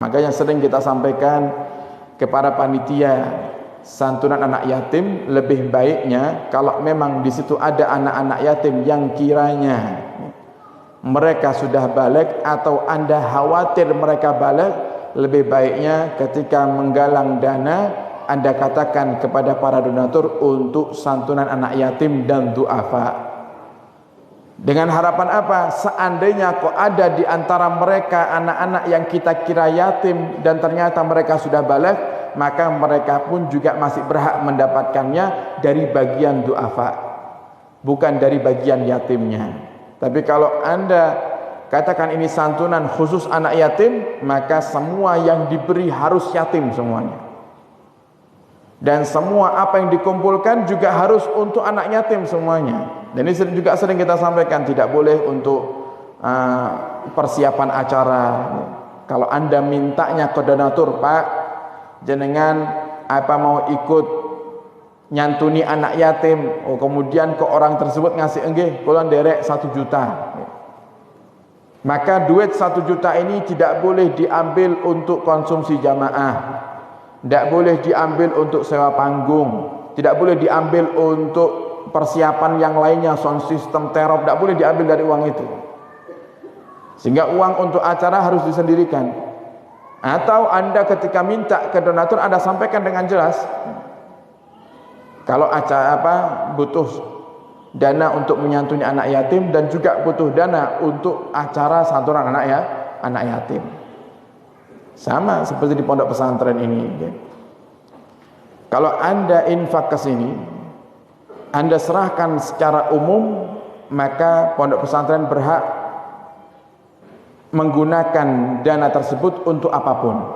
Maka yang sering kita sampaikan kepada panitia santunan anak yatim, lebih baiknya kalau memang di situ ada anak-anak yatim yang kiranya mereka sudah balik atau Anda khawatir mereka balik, lebih baiknya ketika menggalang dana Anda katakan kepada para donatur untuk santunan anak yatim dan duafa. Dengan harapan apa? Seandainya kok ada di antara mereka anak-anak yang kita kira yatim dan ternyata mereka sudah balik, maka mereka pun juga masih berhak mendapatkannya dari bagian duafa, bukan dari bagian yatimnya. Tapi kalau Anda katakan ini santunan khusus anak yatim, maka semua yang diberi harus yatim semuanya. Dan semua apa yang dikumpulkan juga harus untuk anak yatim semuanya. Dan ini juga sering kita sampaikan, tidak boleh untuk persiapan acara. Kalau Anda mintanya ke donatur, Pak, jenengan apa mau ikut nyantuni anak yatim, kemudian ke orang tersebut ngasih enggih, kula nderek 1 juta. Maka duit 1 juta ini tidak boleh diambil untuk konsumsi jamaah, tidak boleh diambil untuk sewa panggung, tidak boleh diambil untuk persiapan yang lainnya, sound system, terop, tidak boleh diambil dari uang itu. Sehingga uang untuk acara harus disendirikan. Atau Anda ketika minta ke donatur, Anda sampaikan dengan jelas, kalau acara butuh dana untuk menyantuni anak yatim dan juga butuh dana untuk acara santunan anak yatim. Sama seperti di pondok pesantren ini. Kalau Anda infak ke sini, Anda serahkan secara umum, maka pondok pesantren berhak menggunakan dana tersebut untuk apapun.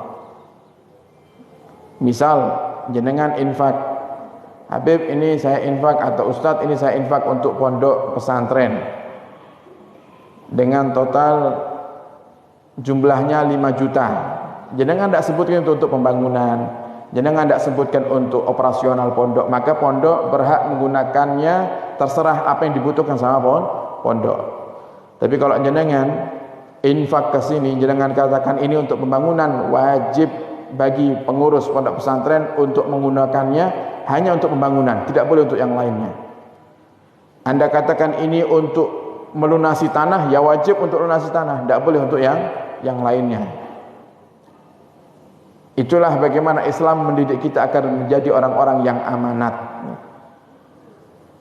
Misal jenengan infak, Habib ini saya infak, atau Ustadz ini saya infak untuk pondok pesantren dengan total jumlahnya 5 juta. Jenengan tidak sebutkan itu untuk pembangunan, jenengan tidak sebutkan untuk operasional pondok, maka pondok berhak menggunakannya terserah apa yang dibutuhkan sama pondok. Tapi kalau jenengan infak ke sini, jenengan katakan ini untuk pembangunan, wajib bagi pengurus pondok pesantren untuk menggunakannya hanya untuk pembangunan, tidak boleh untuk yang lainnya. Anda katakan ini untuk melunasi tanah, ya wajib untuk lunasi tanah, tidak boleh untuk yang lainnya. Itulah bagaimana Islam mendidik kita agar menjadi orang-orang yang amanat.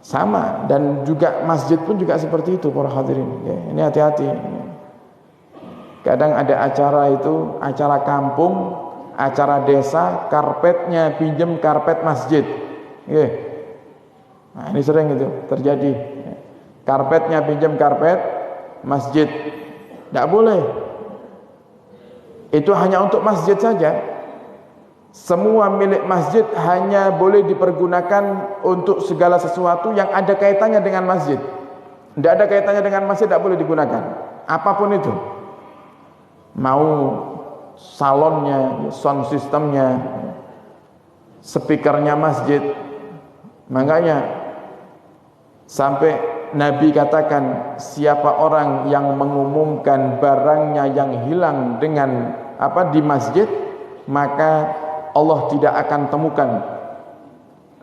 Sama, dan juga masjid pun juga seperti itu para hadirin. Ini hati-hati. Kadang ada acara itu, acara kampung, acara desa, karpetnya pinjam karpet masjid. Nah, ini sering itu terjadi. Karpetnya pinjam karpet masjid. Tidak boleh. Itu hanya untuk masjid saja. Semua milik masjid hanya boleh dipergunakan untuk segala sesuatu yang ada kaitannya dengan masjid. Tidak ada kaitannya dengan masjid, tidak boleh digunakan. Apapun itu. Mau salonnya, sound systemnya, speakernya masjid. Makanya sampai Nabi katakan, siapa orang yang mengumumkan barangnya yang hilang dengan di masjid, maka Allah tidak akan temukan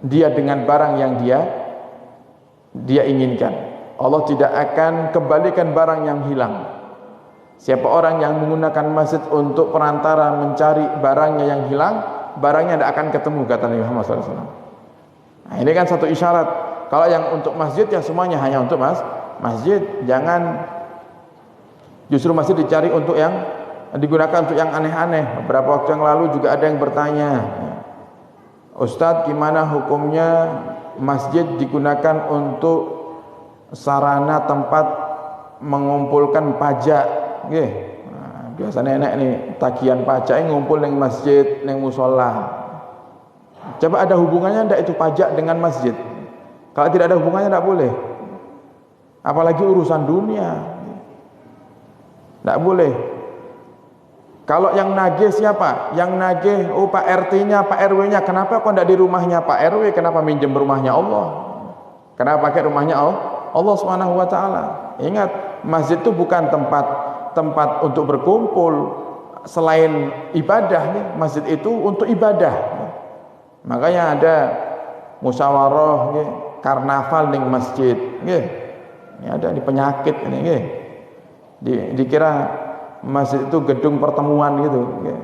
dia dengan barang yang dia inginkan. Allah tidak akan kembalikan barang yang hilang. Siapa orang yang menggunakan masjid untuk perantara mencari barangnya yang hilang, barangnya tidak akan ketemu, kata Nabi Muhammad SAW. Nah, ini kan satu isyarat. Kalau yang untuk masjid, ya semuanya hanya untuk masjid. Jangan justru masjid dicari untuk yang digunakan untuk yang aneh-aneh. Beberapa waktu yang lalu juga ada yang bertanya, Ustadz, gimana hukumnya masjid digunakan untuk sarana tempat mengumpulkan pajak? Nah, biasanya enak nih tagihan pajak ngumpul neng masjid, neng musola. Coba ada hubungannya ndak itu pajak dengan masjid? Kalau tidak ada hubungannya ndak boleh. Apalagi urusan dunia, ndak boleh. Kalau yang nagih siapa? Yang nagih, Pak RT-nya, Pak RW-nya. Kenapa kok tidak di rumahnya Pak RW? Kenapa minjem rumahnya Allah? Kenapa pakai rumahnya Allah Subhanahu wa taala? Ingat, masjid itu bukan tempat untuk berkumpul, selain ibadah nih, masjid itu untuk ibadah. Makanya ada musyawarah nggih, karnaval ning masjid nggih. Ini ada di penyakit ini nggih. Dikira masjid itu gedung pertemuan gitu nggih.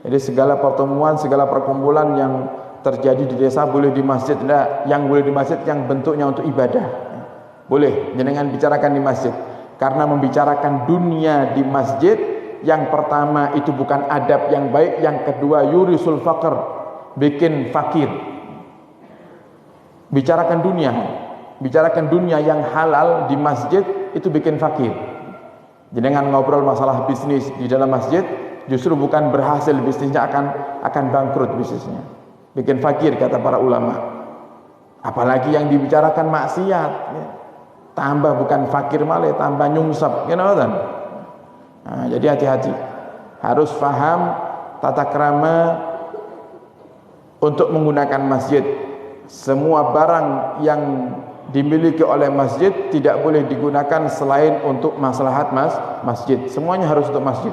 Jadi segala pertemuan, segala perkumpulan yang terjadi di desa boleh di masjid. Nah, yang boleh di masjid yang bentuknya untuk ibadah. Boleh jenengan bicarakan di masjid. Karena membicarakan dunia di masjid, yang pertama itu bukan adab yang baik, yang kedua yurisul faqr, bikin fakir. Bicarakan dunia yang halal di masjid itu bikin fakir. Jenengan ngobrol masalah bisnis di dalam masjid, justru bukan berhasil bisnisnya, akan bangkrut bisnisnya, bikin fakir kata para ulama. Apalagi yang dibicarakan maksiat, ya. Tambah bukan fakir malah tambah nyungsep, you know, kan? Nah, jadi hati-hati, harus paham tata krama untuk menggunakan masjid. Semua barang yang dimiliki oleh masjid tidak boleh digunakan selain untuk maslahat masjid. Semuanya harus untuk masjid.